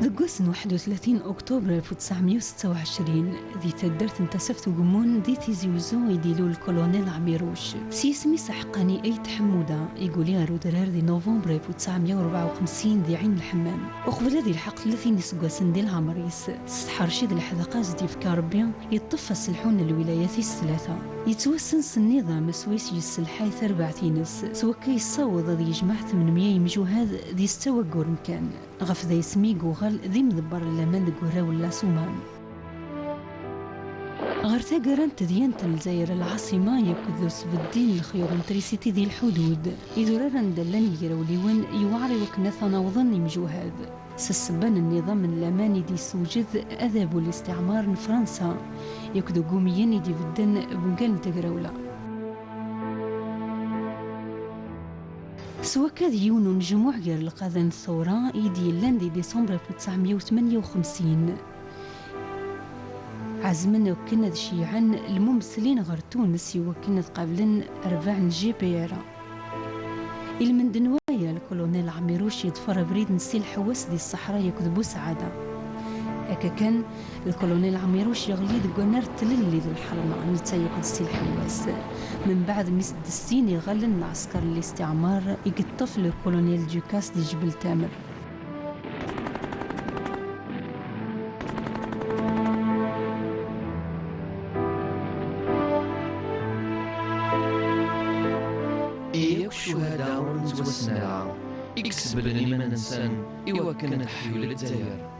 ذقوسن 31 أكتوبر 1926 ذي تدرت انتصفت وقمون ذي تيزي وزو يديلو الكولونيل عميروش سيسمي سحقاني أي تحمودة يقول يا رودرار ذي نوفمبر 1954 ذي عين الحمام وقبل هذه الحق 30 يسقوسن ذي العمريس استحرشي ذي الحذقات ذي في ربي يطفى السلحون الولايات الثلاثة يتوسنس النظام سويس يسلحاي 4 سوكا يصوض ذي جماعة 800 مجوهاد ذي استوى قورمكان غف ذي سمي قوغال ذي مدبر اللمان ذي قورا ولا سومان غير تاقران تديانة الجزائر العاصمة يكذو الدين الخيوط تريسيتي ذي الحدود إذا دلان يراوليون يوعري وكنا تناوضن مجوهاد سسبان النظام اللاماني دي سوجد أذاب الاستعمار فرنسا يكذو قوميين دي بدن بنقال تقراولا سوا كذ يونون جموع غير القاذن الثورة إيدي لاندي ديسمبر 1958 عزمنا وكنا شيعا الممثلين غير تونس وكنا قابلن 4 جي بي ار من دنوايا الكولونيل عميروش يدفر بريد نسي الحواس دي الصحراء يكذبو سعادة هكا كان الكولونيل عميروش يغلي دقونار تللي ذو الحرمة نتا يكد سي الحواس من بعد ميس السين يغلن العسكر الاستعمار يقطف الكولونيل دوكاس دي جبل تامر إياك الشهداء ونتوسنا يكسب الإيمان إنسان إوا كان الحيول الديار.